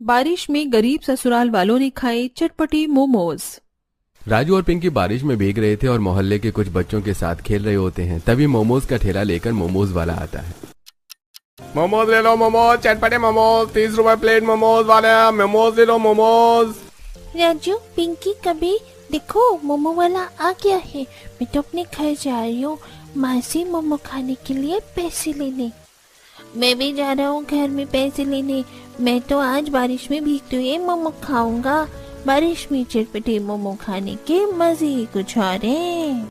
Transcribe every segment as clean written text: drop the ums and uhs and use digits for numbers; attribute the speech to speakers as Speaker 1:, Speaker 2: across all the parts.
Speaker 1: बारिश में गरीब ससुराल वालों ने खाए चटपटी मोमोज।
Speaker 2: राजू और पिंकी बारिश में भीग रहे थे और मोहल्ले के कुछ बच्चों के साथ खेल रहे होते हैं। तभी मोमोज का ठेला लेकर मोमोज वाला आता है।
Speaker 3: मोमोज ले लो, मोमोज, चटपटे मोमोज, 30 रुपए प्लेट मोमोज वाले, मोमोज ले लो मोमोज।
Speaker 4: राजू, पिंकी, कभी देखो मोमो वाला आ गया है। मैं तो अपने घर जा रही हूँ माँ से मोमो खाने के लिए पैसे लेने। मैं भी जा रहा हूँ घर में पैसे लेने। मैं तो आज बारिश में भीगते हुए मोमो खाऊंगा। बारिश में चटपटे मोमो खाने के मजे ही कुछ और हैं।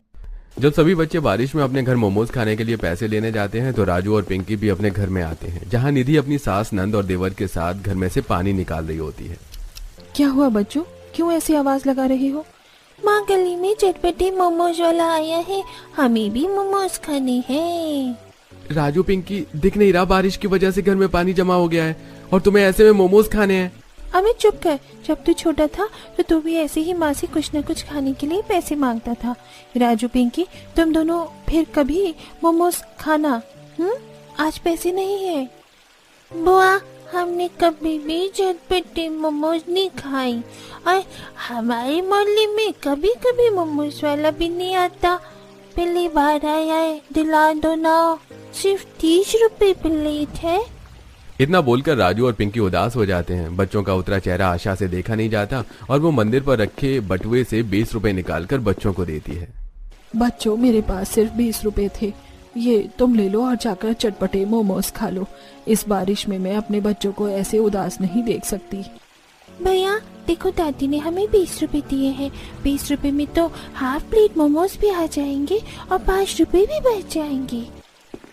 Speaker 2: जब सभी बच्चे बारिश में अपने घर मोमोज खाने के लिए पैसे लेने जाते हैं तो राजू और पिंकी भी अपने घर में आते हैं, जहाँ निधि अपनी सास, नंद और देवर के साथ घर में से पानी निकाल रही होती है।
Speaker 1: क्या हुआ बच्चों, क्यों ऐसी आवाज लगा रहे हो?
Speaker 4: माँ, गली में चटपटे मोमोज वाला आया है, हमें भी मोमोज खाने हैं।
Speaker 2: राजू, पिंकी, दिख नहीं रहा बारिश की वजह से घर में पानी जमा हो गया है और तुम्हें ऐसे में मोमोज खाने हैं।
Speaker 4: अमित, चुप कर। जब तू छोटा था तो तू भी ऐसे ही माँ से कुछ न कुछ खाने के लिए पैसे मांगता था। राजू, पिंकी, तुम दोनों फिर कभी मोमोज खाना। आज पैसे नहीं है। बुआ, हमने कभी भी चटपटे मोमोज नहीं खाई और हमारे मोहल्ले में कभी कभी मोमोज वाला भी नहीं आता। पहली बार आया है, दिला दो ना। सिर्फ 30 रुपए प्लेट है।
Speaker 2: इतना बोलकर राजू और पिंकी उदास हो जाते हैं। बच्चों का उतरा चेहरा आशा से देखा नहीं जाता और वो मंदिर पर रखे बटुए से 20 रुपए निकालकर बच्चों को देती है।
Speaker 1: बच्चों, मेरे पास सिर्फ 20 रुपए थे, ये तुम ले लो और जाकर चटपटे मोमोज खा लो। इस बारिश में मैं अपने बच्चों को ऐसे उदास नहीं देख सकती।
Speaker 4: भैया देखो, दादी ने हमें 20 रुपए दिए हैं। 20 रुपए में तो हाफ प्लेट मोमोज भी आ जाएंगे और 5 रुपए भी बच जाएंगे।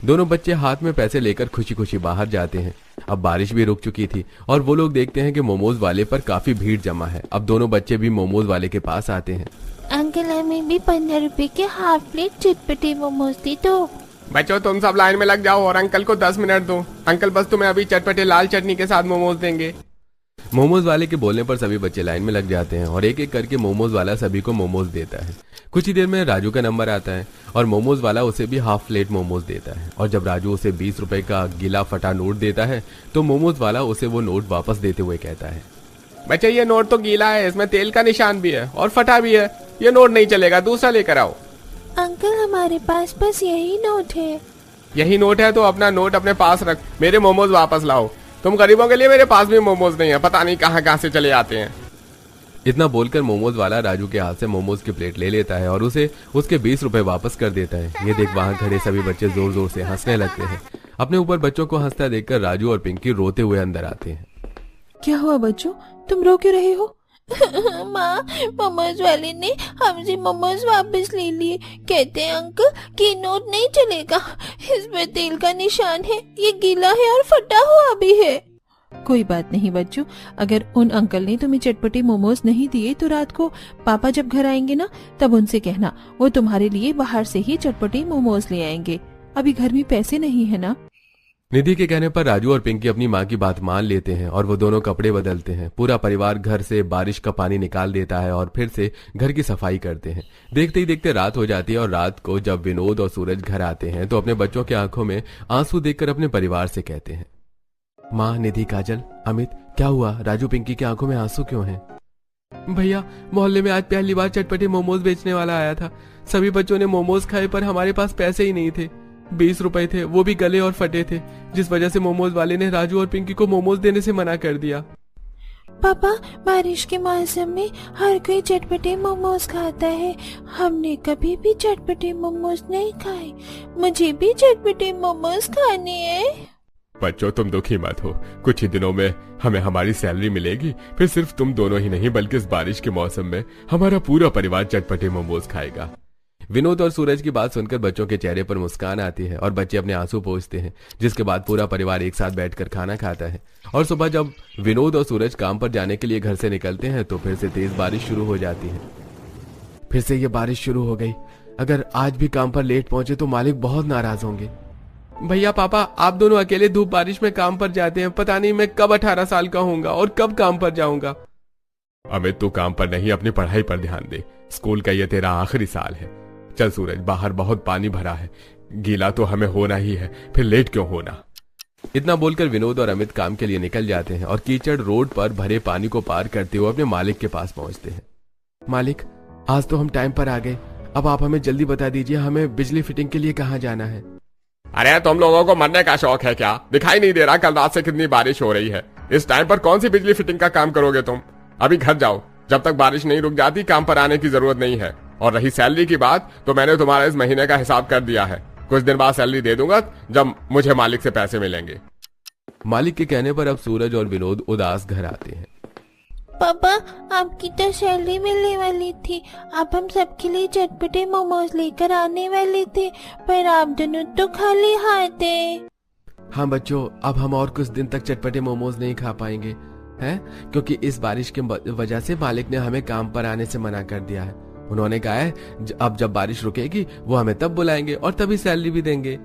Speaker 2: दोनों बच्चे हाथ में पैसे लेकर खुशी खुशी बाहर जाते हैं। अब बारिश भी रुक चुकी थी और वो लोग देखते हैं कि मोमोज वाले पर काफी भीड़ जमा है। अब दोनों बच्चे भी मोमोज वाले के पास आते हैं।
Speaker 4: अंकल, हमें भी 15 रुपए के हाफ प्लेट चटपटे मोमोज दे दो।
Speaker 3: बच्चों, तुम सब लाइन में लग जाओ और अंकल को 10 मिनट दो। अंकल बस तुम्हें अभी चटपटे लाल चटनी के साथ मोमोज देंगे।
Speaker 2: मोमोज वाले के बोलने पर सभी बच्चे लाइन में लग जाते हैं और एक एक करके मोमोज वाला सभी को मोमोज देता है। कुछ ही देर में राजू का नंबर आता है और मोमोज वाला उसे भी हाफ प्लेट मोमोज देता है। और जब राजू उसे 20 रुपए का गीला फटा नोट देता है तो मोमोज वाला उसे वो नोट वापस देते हुए कहता है,
Speaker 3: बच्चे, ये नोट तो गीला है, इसमें तेल का निशान भी है और फटा भी है। ये नोट नहीं चलेगा, दूसरा लेकर आओ।
Speaker 4: अंकल, हमारे पास बस यही नोट है।
Speaker 3: यही नोट है तो अपना नोट अपने पास रख, मेरे मोमोज वापस लाओ। तुम गरीबों के लिए मेरे पास भी मोमोज नहीं है, पता नहीं कहाँ कहाँ से चले आते हैं।
Speaker 2: इतना बोलकर मोमोज वाला राजू के हाथ से मोमोज की प्लेट ले लेता है और उसे उसके 20 रुपए वापस कर देता है। ये देख वहाँ खड़े सभी बच्चे जोर जोर से हंसने लगते हैं। अपने ऊपर बच्चों को हंसता देखकर राजू और पिंकी रोते हुए अंदर आते हैं।
Speaker 1: क्या हुआ बच्चों, तुम रो क्यों रहे हो?
Speaker 4: माँ, मोमोज वाले ने हमसे मोमोज वापस ले लिए। कहते हैं अंकल कि नोट नहीं चलेगा, इस पर तेल का निशान है, ये गीला है और फटा हुआ भी है।
Speaker 1: कोई बात नहीं बच्चों, अगर उन अंकल ने तुम्हें चटपटे मोमोज नहीं दिए तो रात को पापा जब घर आएंगे ना, तब उनसे कहना वो तुम्हारे लिए बाहर से ही चटपटे मोमोज ले आएंगे। अभी घर में पैसे नहीं है ना।
Speaker 2: निधि के कहने पर राजू और पिंकी अपनी माँ की बात मान लेते हैं और वो दोनों कपड़े बदलते हैं। पूरा परिवार घर से बारिश का पानी निकाल देता है और फिर से घर की सफाई करते हैं। देखते ही देखते रात हो जाती है और रात को जब विनोद और सूरज घर आते हैं तो अपने बच्चों की आंखों में आंसू देखकर अपने परिवार से कहते हैं, माँ, निधि, काजल, अमित, क्या हुआ? राजू, पिंकी की आंखों में आंसू क्यों हैं?
Speaker 3: भैया, मोहल्ले में आज पहली बार चटपटे मोमोज बेचने वाला आया था। सभी बच्चों ने मोमोज खाए पर हमारे पास पैसे ही नहीं थे। 20 रुपए थे, वो भी गले और फटे थे, जिस वजह से मोमोज वाले ने राजू और पिंकी को मोमोज देने से मना कर दिया।
Speaker 4: पापा, बारिश के मौसम में हर कोई चटपटे मोमोज खाता है, हमने कभी भी चटपटे मोमोज नहीं खाए। मुझे भी चटपटे मोमोज खाने हैं।
Speaker 3: बच्चों, तुम दुखी मत हो, कुछ ही दिनों में हमें हमारी सैलरी मिलेगी। फिर सिर्फ तुम दोनों ही नहीं बल्कि इस बारिश के मौसम में हमारा पूरा परिवार चटपटे मोमोज खाएगा।
Speaker 2: विनोद और सूरज की बात सुनकर बच्चों के चेहरे पर मुस्कान आती है और बच्चे अपने आंसू पोंछते हैं, जिसके बाद पूरा परिवार एक साथ बैठकर खाना खाता है। और सुबह जब विनोद और सूरज काम पर जाने के लिए घर से निकलते हैं तो फिर से तेज बारिश शुरू हो जाती है। फिर से ये बारिश शुरू हो गई। अगर आज भी काम पर लेट पहुंचे तो मालिक बहुत नाराज होंगे।
Speaker 3: भैया, पापा, आप दोनों अकेले धूप बारिश में काम पर जाते हैं, पता नहीं मैं कब 18 साल का होऊंगा और कब काम पर जाऊंगा। अमित, तू काम पर नहीं, अपनी पढ़ाई पर ध्यान दे। स्कूल का ये तेरा आखिरी साल है। चल सूरज, बाहर बहुत पानी भरा है, गीला तो हमें होना ही है, फिर लेट क्यों होना।
Speaker 2: इतना बोलकर विनोद और अमित काम के लिए निकल जाते हैं और कीचड़ रोड पर भरे पानी को पार करते हुए अपने मालिक के पास पहुंचते हैं।
Speaker 3: मालिक, आज तो हम टाइम पर आ गए। अब आप हमें जल्दी बता दीजिए, हमें बिजली फिटिंग के लिए कहाँ जाना है।
Speaker 5: अरे तुम लोगों को मरने का शौक है क्या? दिखाई नहीं दे रहा कल रात से कितनी बारिश हो रही है? इस टाइम पर कौन सी बिजली फिटिंग का काम करोगे तुम? अभी घर जाओ, जब तक बारिश नहीं रुक जाती काम पर आने की जरूरत नहीं है। और रही सैलरी की बात, तो मैंने तुम्हारा इस महीने का हिसाब कर दिया है। कुछ दिन बाद सैलरी दे दूंगा जब मुझे मालिक से पैसे मिलेंगे।
Speaker 2: मालिक के कहने पर अब सूरज और विनोद उदास घर आते हैं।
Speaker 4: पापा, आपकी तो सैलरी मिलने वाली थी। आप हम सबके लिए चटपटे मोमोज लेकर आने वाले थे, पर आप दोनों तो खाली हाथ हैं।
Speaker 3: हाँ बच्चों, अब हम और कुछ दिन तक चटपटे मोमोज नहीं खा पाएंगे हैं, क्योंकि इस बारिश की वजह से मालिक ने हमें काम पर आने से मना कर दिया है। उन्होंने कहा है अब जब बारिश रुकेगी वो हमें तब बुलाएंगे और तभी सैलरी भी देंगे।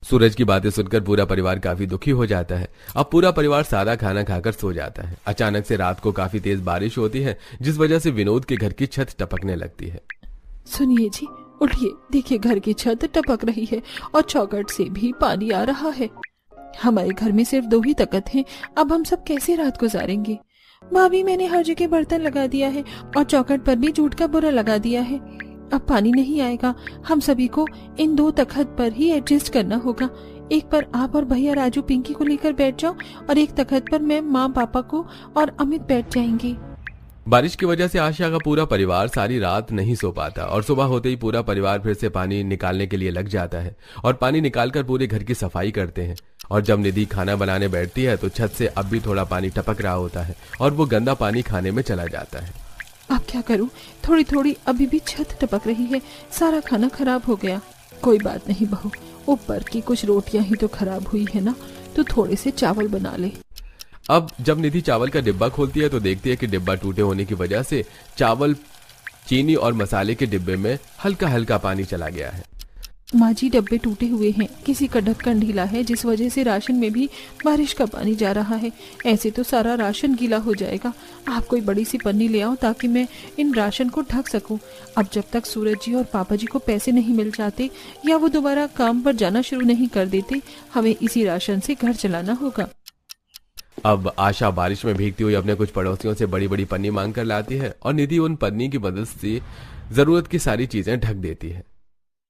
Speaker 2: सूरज की बातें सुनकर पूरा परिवार काफी दुखी हो जाता है। अब पूरा परिवार सादा खाना खाकर सो जाता है। अचानक से रात को काफी तेज बारिश होती है, जिस वजह से विनोद के घर की छत टपकने लगती है।
Speaker 1: सुनिए जी, उठिए, देखिए घर की छत टपक रही है और चौखट से भी पानी आ रहा है। हमारे घर में सिर्फ 2 ही तख्त हैं, अब हम सब कैसे रात गुजारेंगे? भाभी, मैंने हर जगह बर्तन लगा दिया है और चौखट पर भी जूट का बोरा लगा दिया है। अब पानी नहीं आएगा, हम सभी को इन 2 तख्त पर ही एडजस्ट करना होगा। एक पर आप और भैया राजू पिंकी को लेकर बैठ जाओ और एक तख्त पर मैं, माँ, पापा को और अमित बैठ जाएंगे।
Speaker 2: बारिश की वजह से आशा का पूरा परिवार सारी रात नहीं सो पाता और सुबह होते ही पूरा परिवार फिर से पानी निकालने के लिए लग जाता है और पानी निकालकर पूरे घर की सफाई करते हैं। और जब निधि खाना बनाने बैठती है तो छत से अब भी थोड़ा पानी टपक रहा होता है और वो गंदा पानी खाने में चला जाता है।
Speaker 1: अब क्या करूं? थोड़ी थोड़ी अभी भी छत टपक रही है, सारा खाना खराब हो गया। कोई बात नहीं बहू, ऊपर की कुछ रोटियां ही तो खराब हुई है ना, तो थोड़े से चावल बना ले।
Speaker 2: अब जब निधि चावल का डिब्बा खोलती है तो देखती है कि डिब्बा टूटे होने की वजह से चावल, चीनी और मसाले के डिब्बे में हल्का हल्का पानी चला गया है।
Speaker 1: माँ जी, डब्बे टूटे हुए हैं, किसी का ढक्कन ढीला है जिस वजह से राशन में भी बारिश का पानी जा रहा है। ऐसे तो सारा राशन गीला हो जाएगा। आप कोई बड़ी सी पन्नी ले आओ ताकि मैं इन राशन को ढक सकूं। अब जब तक सूरज जी और पापा जी को पैसे नहीं मिल जाते या वो दोबारा काम पर जाना शुरू नहीं कर देते, हमें इसी राशन से घर चलाना होगा।
Speaker 2: अब आशा बारिश में भीगती हुई अपने कुछ पड़ोसियों से बड़ी बड़ी पन्नी मांग कर लाती है और निधि उन पन्नी की मदद से जरूरत की सारी चीजें ढक देती है।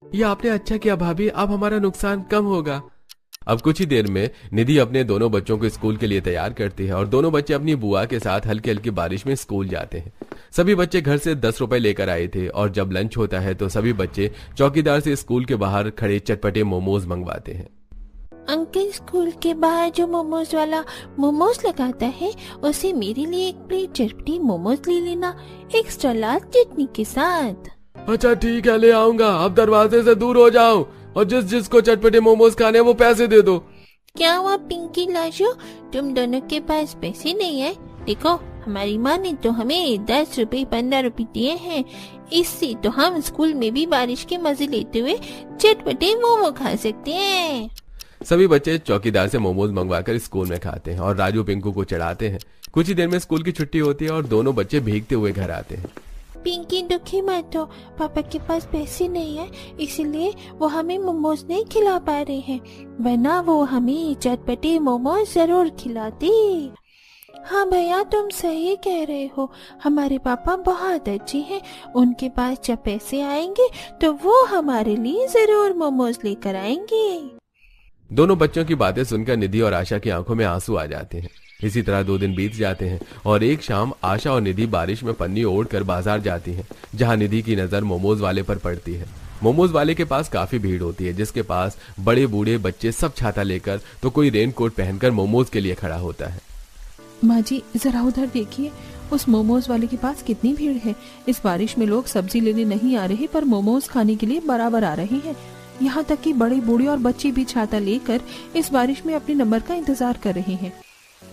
Speaker 3: ये आपने अच्छा किया भाभी, अब हमारा नुकसान कम होगा।
Speaker 2: अब कुछ ही देर में निधि अपने दोनों बच्चों को स्कूल के लिए तैयार करती है और दोनों बच्चे अपनी बुआ के साथ हल्की हल्की बारिश में स्कूल जाते हैं। सभी बच्चे घर से 10 रुपए लेकर आए थे और जब लंच होता है तो सभी बच्चे चौकीदार से स्कूल के बाहर खड़े चटपटे मोमोज मंगवाते हैं।
Speaker 4: अंकल, स्कूल के बाहर जो मोमोज वाला मोमोज लगाता है, उसे मेरे लिए 1 प्लेट चटपटी मोमोज ले लेना, एक्स्ट्रा लार्ज चटनी के साथ।
Speaker 3: अच्छा ठीक है, ले आऊंगा। अब दरवाजे से दूर हो जाओ और जिस जिसको चटपटे मोमोज खाने वो पैसे दे दो।
Speaker 4: क्या हुआ पिंकी लाशो, तुम दोनों के पास पैसे नहीं है? देखो, हमारी माँ ने तो हमें 10 रुपए 15 रुपए दिए हैं, इससे तो हम स्कूल में भी बारिश के मजे लेते हुए चटपटे मोमो खा सकते हैं।
Speaker 2: सभी बच्चे चौकीदार से मोमोज मंगवाकर स्कूल में खाते हैं और राजू पिंकू को चढ़ाते हैं। कुछ ही देर में स्कूल की छुट्टी होती है और दोनों बच्चे भीगते हुए घर आते हैं।
Speaker 4: पिंकी, दुखी मत हो, पापा के पास पैसे नहीं है, इसीलिए वो हमें मोमोज नहीं खिला पा रहे हैं, वरना वो हमें चटपटे मोमोज जरूर खिलाते। हाँ भैया, तुम सही कह रहे हो, हमारे पापा बहुत अच्छे हैं, उनके पास जब पैसे आएंगे तो वो हमारे लिए जरूर मोमोज लेकर आएंगे।
Speaker 2: दोनों बच्चों की बातें सुनकर निधि और आशा की आंखों में आंसू आ जाते हैं। इसी तरह 2 दिन बीत जाते हैं और एक शाम आशा और निधि बारिश में पन्नी ओढ़कर बाजार जाती हैं, जहां निधि की नजर मोमोज वाले पर पड़ती है। मोमोज वाले के पास काफी भीड़ होती है, जिसके पास बड़े बूढ़े बच्चे सब छाता लेकर तो कोई रेनकोट पहनकर मोमोज के लिए खड़ा होता है।
Speaker 1: माँ जी, जरा उधर देखिए, उस मोमोज वाले के पास कितनी भीड़ है। इस बारिश में लोग सब्जी लेने नहीं आ रहे पर मोमोज खाने के लिए बराबर आ रहे हैं। यहाँ तक कि बड़े बूढ़े और बच्चे भी छाता लेकर इस बारिश में अपने नंबर का इंतजार कर रहे हैं।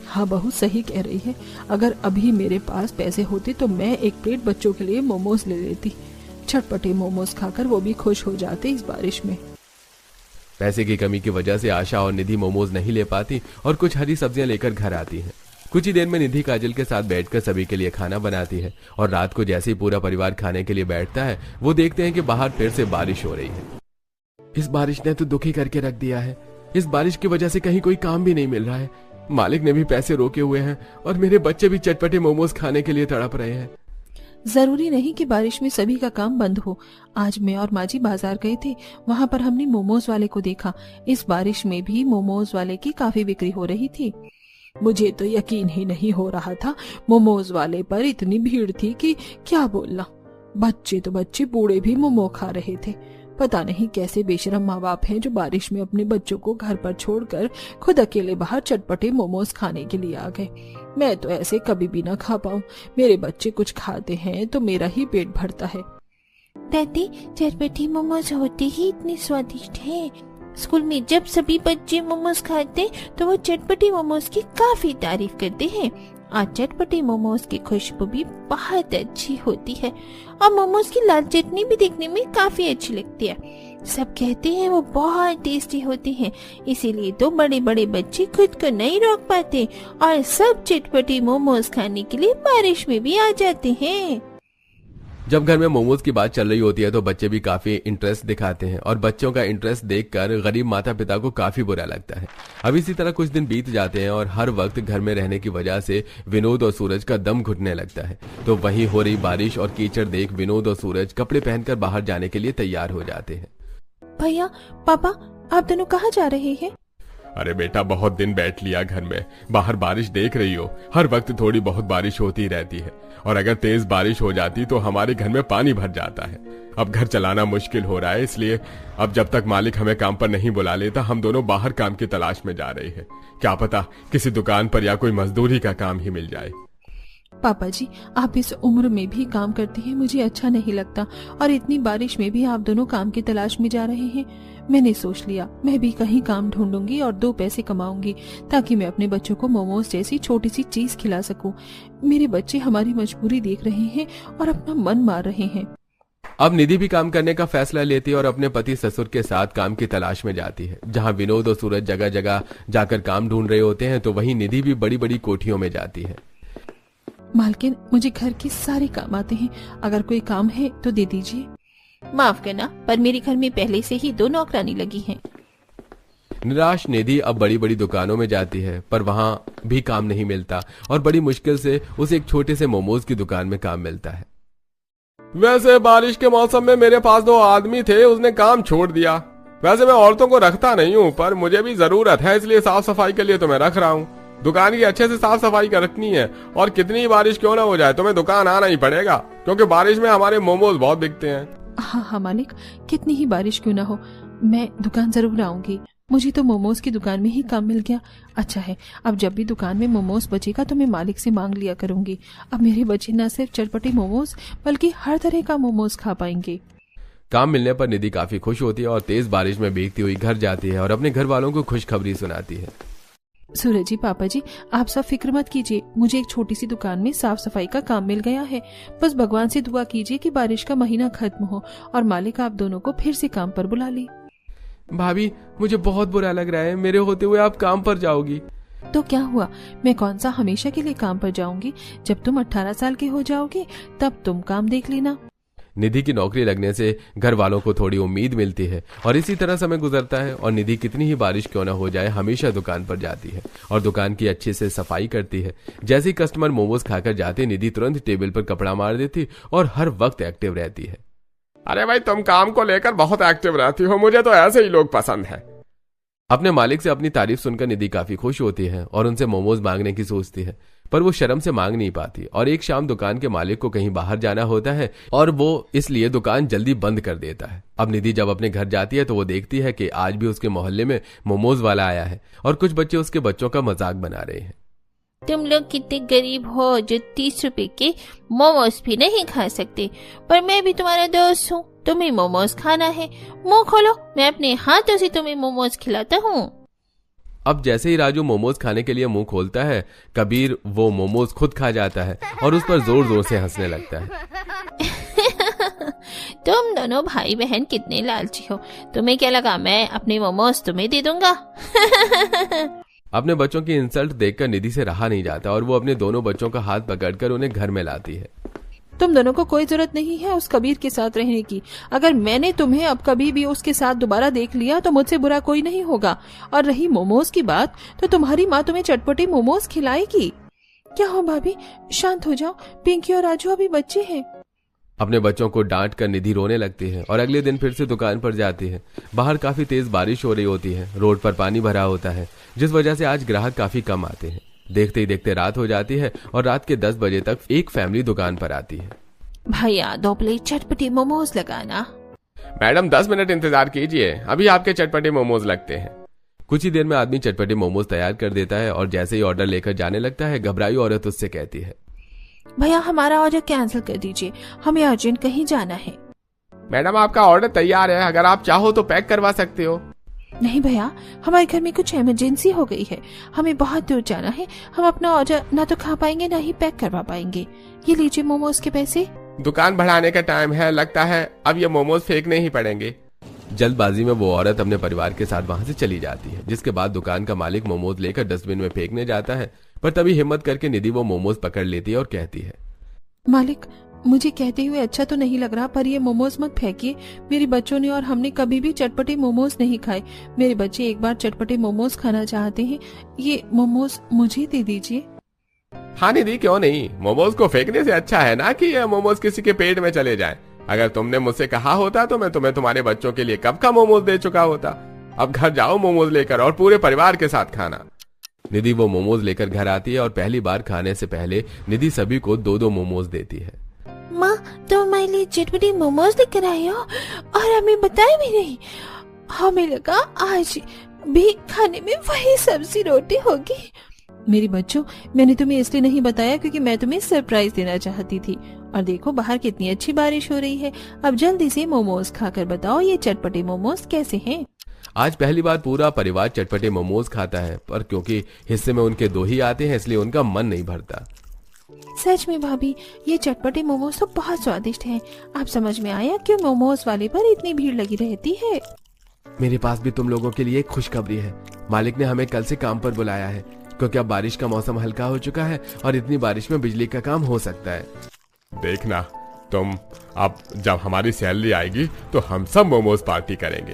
Speaker 1: हाँ बहू, सही कह रही है, अगर अभी मेरे पास पैसे होते तो मैं 1 प्लेट बच्चों के लिए मोमोज ले लेती। चटपटे मोमोज खाकर वो भी खुश हो जाते इस बारिश में।
Speaker 2: पैसे की कमी की वजह से आशा और निधि मोमोज नहीं ले पाती और कुछ हरी सब्जियां लेकर घर आती हैं। कुछ ही देर में निधि काजल के साथ बैठकर सभी के लिए खाना बनाती है और रात को जैसे ही पूरा परिवार खाने के लिए बैठता है, वो देखते हैं कि बाहर फिर से बारिश हो रही है।
Speaker 3: इस बारिश ने तो दुखी करके रख दिया है।
Speaker 2: इस बारिश की वजह से कहीं कोई काम भी नहीं मिल रहा है। मालिक ने भी पैसे रोके हुए हैं और मेरे बच्चे भी चटपटे मोमोज खाने के लिए तड़प रहे हैं।
Speaker 1: जरूरी नहीं कि बारिश में सभी का काम बंद हो। आज मैं और माँ जी बाजार गए थे, वहाँ पर हमने मोमोज वाले को देखा। इस बारिश में भी मोमोज वाले की काफी बिक्री हो रही थी। मुझे तो यकीन ही नहीं हो रहा था, मोमोज वाले पर इतनी भीड़ थी कि क्या बोलना। बच्चे तो बच्चे, बूढ़े भी मोमो खा रहे थे। पता नहीं कैसे बेशरम माँ बाप हैं जो बारिश में अपने बच्चों को घर पर छोड़कर खुद अकेले बाहर चटपटे मोमोज खाने के लिए आ गए। मैं तो ऐसे कभी भी ना खा पाऊं। मेरे बच्चे कुछ खाते हैं तो मेरा ही पेट भरता है।
Speaker 4: दादी, चटपटी मोमोज होते ही इतने स्वादिष्ट हैं। स्कूल में जब सभी बच्चे मोमोज खाते तो वो चटपटी मोमोज की काफी तारीफ करते हैं। आज चटपटी मोमोज की खुशबू भी बहुत अच्छी होती है और मोमोज की लाल चटनी भी देखने में काफी अच्छी लगती है। सब कहते हैं वो बहुत टेस्टी होते हैं, इसीलिए तो बड़े बड़े बच्चे खुद को नहीं रोक पाते और सब चटपटी मोमोज खाने के लिए बारिश में भी आ जाते हैं।
Speaker 2: जब घर में मोमोज की बात चल रही होती है तो बच्चे भी काफी इंटरेस्ट दिखाते हैं और बच्चों का इंटरेस्ट देखकर गरीब माता पिता को काफी बुरा लगता है। अब इसी तरह कुछ दिन बीत जाते हैं और हर वक्त घर में रहने की वजह से विनोद और सूरज का दम घुटने लगता है। तो वहीं हो रही बारिश और कीचड़ देख विनोद और सूरज कपड़े पहनकर बाहर जाने के लिए तैयार हो जाते हैं।
Speaker 1: भैया, पापा, आप दोनों कहाँ जा रहे हैं?
Speaker 5: अरे बेटा, बहुत दिन बैठ लिया घर में, बाहर बारिश देख रही हो, हर वक्त थोड़ी बहुत बारिश होती रहती है और अगर तेज बारिश हो जाती तो हमारे घर में पानी भर जाता है। अब घर चलाना मुश्किल हो रहा है, इसलिए अब जब तक मालिक हमें काम पर नहीं बुला लेता हम दोनों बाहर काम की तलाश में जा रहे हैं। क्या पता किसी दुकान पर या कोई मजदूरी का काम ही मिल जाए।
Speaker 1: पापा जी, आप इस उम्र में भी काम करते हैं, मुझे अच्छा नहीं लगता। और इतनी बारिश में भी आप दोनों काम की तलाश में जा रहे हैं। मैंने सोच लिया मैं भी कहीं काम ढूंढूंगी और 2 पैसे कमाऊंगी ताकि मैं अपने बच्चों को मोमोज जैसी छोटी सी चीज खिला सकूं। मेरे बच्चे हमारी मजबूरी देख रहे हैं और अपना मन मार रहे हैं।
Speaker 2: अब निधि भी काम करने का फैसला लेती है और अपने पति ससुर के साथ काम की तलाश में जाती है। जहां विनोद और सूरज जगह जगह जाकर काम ढूंढ रहे होते हैं तो वहीं निधि भी बड़ी बड़ी कोठियों में जाती है।
Speaker 1: मालकिन, मुझे घर के सारे काम आते हैं, अगर कोई काम है तो दे दीजिए।
Speaker 4: माफ करना, पर मेरे घर में पहले से ही 2 नौकरानी लगी हैं।
Speaker 2: निराश निधि अब बड़ी बड़ी दुकानों में जाती है पर वहां भी काम नहीं मिलता और बड़ी मुश्किल से उसे एक छोटे से मोमोज की दुकान में काम मिलता है।
Speaker 5: वैसे बारिश के मौसम में मेरे पास 2 आदमी थे, उसने काम छोड़ दिया। वैसे मैं औरतों को रखता नहीं हूँ पर मुझे भी जरूरत है, इसलिए साफ सफाई के लिए तो मैं रख रहा हूँ। दुकान की अच्छे से साफ सफाई कर रखनी है और कितनी बारिश क्यों ना हो जाए तुम्हें दुकान आना ही पड़ेगा, क्योंकि बारिश में हमारे मोमोज बहुत बिकते हैं।
Speaker 1: हाँ मालिक, कितनी ही बारिश क्यों ना हो, मैं दुकान जरूर आऊंगी। मुझे तो मोमोज की दुकान में ही काम मिल गया। अच्छा है, अब जब भी दुकान में मोमोज बचेगा तो मैं मालिक से मांग लिया करूंगी। अब मेरे बच्चे न सिर्फ चटपटे मोमोज बल्कि हर तरह का मोमोज खा पाएंगे।
Speaker 2: काम मिलने पर निधि काफी खुश होती है और तेज बारिश में भीगती हुई घर जाती है और अपने घर वालों को खुशखबरी सुनाती है।
Speaker 1: सूरज जी, पापा जी, आप सब फिक्र मत कीजिए, मुझे एक छोटी सी दुकान में साफ सफाई का काम मिल गया है। बस भगवान से दुआ कीजिए कि बारिश का महीना खत्म हो और मालिक आप दोनों को फिर से काम पर बुला ले।
Speaker 3: भाभी, मुझे बहुत बुरा लग रहा है, मेरे होते हुए आप काम पर जाओगी।
Speaker 1: तो क्या हुआ, मैं कौन सा हमेशा के लिए काम पर जाऊंगी? जब तुम 18 साल के हो जाओगे तब तुम काम देख लेना।
Speaker 2: निधि की नौकरी लगने से घर वालों को थोड़ी उम्मीद मिलती है और इसी तरह समय गुजरता है और निधि कितनी ही बारिश क्यों ना हो जाए हमेशा दुकान पर जाती है और दुकान की अच्छे से सफाई करती है। जैसे ही कस्टमर मोमोज खाकर जाते निधि तुरंत टेबल पर कपड़ा मार देती और हर वक्त एक्टिव रहती है।
Speaker 5: अरे भाई, तुम काम को लेकर बहुत एक्टिव रहती हो, मुझे तो ऐसे ही लोग पसंद है।
Speaker 2: अपने मालिक से अपनी तारीफ सुनकर निधि काफी खुश होती है और उनसे मोमोज मांगने की सोचती है पर वो शर्म से मांग नहीं पाती और एक शाम दुकान के मालिक को कहीं बाहर जाना होता है और वो इसलिए दुकान जल्दी बंद कर देता है। अब निधि जब अपने घर जाती है तो वो देखती है कि आज भी उसके मोहल्ले में मोमोज वाला आया है और कुछ बच्चे उसके बच्चों का मजाक बना रहे हैं।
Speaker 4: तुम लोग कितने गरीब हो जो 30 रुपए के मोमोज भी नहीं खा सकते, पर मैं भी तुम्हारा दोस्त हूँ, तुम्हें मोमोज खाना है, मुंह खोलो, मैं अपने हाथों से तुम्हें मोमोज खिलाता हूँ।
Speaker 2: अब जैसे ही राजू मोमोज खाने के लिए मुंह खोलता है कबीर वो मोमोज खुद खा जाता है और उस पर जोर जोर से हंसने लगता है।
Speaker 4: तुम दोनों भाई बहन कितने लालची हो, तुम्हें क्या लगा मैं अपने मोमोज तुम्हें दे दूंगा?
Speaker 2: अपने बच्चों की इंसल्ट देखकर निधि से रहा नहीं जाता और वो अपने दोनों बच्चों का हाथ पकड़कर उन्हें घर में लाती है।
Speaker 1: तुम दोनों को कोई जरूरत नहीं है उस कबीर के साथ रहने की। अगर मैंने तुम्हें अब कभी भी उसके साथ दोबारा देख लिया तो मुझसे बुरा कोई नहीं होगा। और रही मोमोज की बात, तो तुम्हारी माँ तुम्हें चटपटे मोमोज खिलाएगी। क्या हो भाभी, शांत हो जाओ, पिंकी और राजू अभी बच्चे हैं।
Speaker 2: अपने बच्चों को डांट कर निधि रोने लगती है और अगले दिन फिर से दुकान पर जाती है। बाहर काफी तेज बारिश हो रही होती है, रोड पर पानी भरा होता है, जिस वजह से आज ग्राहक काफी कम आते हैं। देखते ही देखते रात हो जाती है और रात के 10 बजे तक एक फैमिली दुकान पर आती है।
Speaker 4: भैया 2 प्लेट चटपटी मोमोज लगाना।
Speaker 5: मैडम 10 मिनट इंतजार कीजिए, अभी आपके चटपटे मोमोज लगते हैं।
Speaker 2: कुछ ही देर में आदमी चटपटे मोमोज तैयार कर देता है और जैसे ही ऑर्डर लेकर जाने लगता है, घबराई औरत उससे कहती है,
Speaker 4: भैया हमारा ऑर्डर कैंसिल कर दीजिए, हमें अर्जेंट कहीं जाना है।
Speaker 5: मैडम आपका ऑर्डर तैयार है, अगर आप चाहो तो पैक करवा सकते हो।
Speaker 4: नहीं भैया, हमारे घर में कुछ इमरजेंसी हो गई है, हमें बहुत दूर जाना है, हम अपना ऑर्डर ना तो खा पाएंगे ना ही पैक करवा पाएंगे। ये लीजिए मोमोज के पैसे।
Speaker 5: दुकान बढ़ाने का टाइम है, लगता है अब ये मोमोज फेंकने ही पड़ेंगे।
Speaker 2: जल्दबाजी में वो औरत अपने परिवार के साथ वहां से चली जाती है, जिसके बाद दुकान का मालिक मोमोज लेकर डस्टबिन में फेंकने जाता है। पर तभी हिम्मत करके निधि वो मोमोज पकड़ लेती है और कहती है,
Speaker 1: मालिक मुझे कहते हुए अच्छा तो नहीं लग रहा, पर ये मोमोज मत फेंकिए। मेरे बच्चों ने और हमने कभी भी चटपटे मोमोज नहीं खाए। मेरे बच्चे एक बार चटपटे मोमोज खाना चाहते हैं, ये मोमोज मुझे दे दीजिए।
Speaker 5: हाँ निधि, क्यों नहीं, मोमोज को फेंकने से अच्छा है ना कि ये मोमोज किसी के पेट में चले जाएं। अगर तुमने मुझसे कहा होता तो मैं तुम्हें तुम्हारे बच्चों के लिए कब का मोमोज दे चुका होता। अब घर जाओ मोमोज लेकर और पूरे परिवार के साथ खाना।
Speaker 2: निधि वो मोमोज लेकर घर आती है और पहली बार खाने से पहले निधि सभी को 2-2 मोमोज देती है।
Speaker 4: माँ तुम हमारे लिए चटपटी मोमोज लेकर आई हो और हमें बताया भी नहीं। हमें लगा आज भी खाने में वही सब्जी रोटी होगी।
Speaker 1: मेरे बच्चों, मैंने तुम्हें इसलिए नहीं बताया क्योंकि मैं तुम्हें सरप्राइज देना चाहती थी। और देखो बाहर कितनी अच्छी बारिश हो रही है। अब जल्दी से मोमोज खाकर बताओ ये चटपटे मोमोज कैसे हैं।
Speaker 2: आज पहली बार पूरा परिवार चटपटे मोमोज खाता है, पर क्योंकि हिस्से में उनके 2 ही आते हैं इसलिए उनका मन नहीं भरता।
Speaker 1: सच में भाभी, ये चटपटे मोमोज तो बहुत स्वादिष्ट हैं। आप समझ में आया क्यों मोमोज वाले पर इतनी भीड़ लगी रहती है।
Speaker 2: मेरे पास भी तुम लोगों के लिए एक खुशखबरी है। मालिक ने हमें कल से काम पर बुलाया है, क्योंकि अब बारिश का मौसम हल्का हो चुका है और इतनी बारिश में बिजली का काम हो सकता है।
Speaker 5: देखना तुम, अब जब हमारी सैलरी आएगी तो हम सब मोमोज पार्टी करेंगे।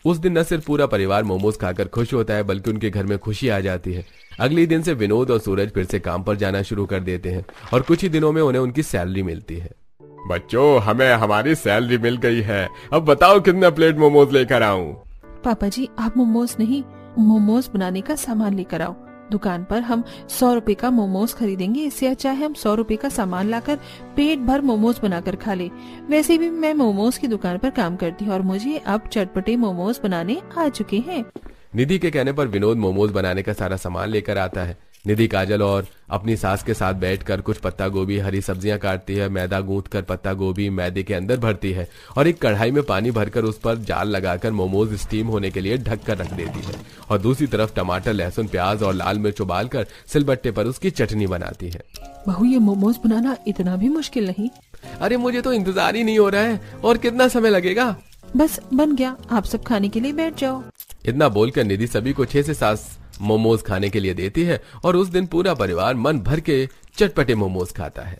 Speaker 2: उस दिन न सिर्फ पूरा परिवार मोमोज खाकर खुश होता है, बल्कि उनके घर में खुशी आ जाती है। अगले दिन से विनोद और सूरज फिर से काम पर जाना शुरू कर देते हैं और कुछ ही दिनों में उन्हें उनकी सैलरी मिलती है।
Speaker 5: बच्चों, हमें हमारी सैलरी मिल गई है, अब बताओ कितने प्लेट मोमोज लेकर आऊं।
Speaker 1: पापा जी, आप मोमोज नहीं, मोमोज बनाने का सामान लेकर आओ। दुकान पर हम 100 रुपए का मोमोज खरीदेंगे, इससे अच्छा है हम 100 रुपए का सामान लाकर पेट भर मोमोज बनाकर खा ले। वैसे भी मैं मोमोज की दुकान पर काम करती हूँ और मुझे अब चटपटे मोमोज बनाने आ चुके हैं।
Speaker 2: निधि के कहने पर विनोद मोमोज बनाने का सारा सामान लेकर आता है। निधि काजल और अपनी सास के साथ बैठकर कुछ पत्ता गोभी, हरी सब्जियां काटती है, मैदा गूंथकर पत्ता गोभी मैदे के अंदर भरती है और एक कढ़ाई में पानी भरकर उस पर जाल लगाकर मोमोज स्टीम होने के लिए ढक कर रख देती है। और दूसरी तरफ टमाटर, लहसुन, प्याज और लाल मिर्च उबालकर सिलबट्टे पर उसकी चटनी बनाती है।
Speaker 1: बहू, ये मोमोज बनाना इतना भी मुश्किल नहीं।
Speaker 3: अरे मुझे तो इंतजार ही नहीं हो रहा है, और कितना समय लगेगा।
Speaker 1: बस बन गया, आप सब खाने के लिए बैठ जाओ।
Speaker 2: इतना बोलकर निधि सभी को 6 से 7 मोमोज खाने के लिए देती है और उस दिन पूरा परिवार मन भर के चटपटे मोमोज खाता है।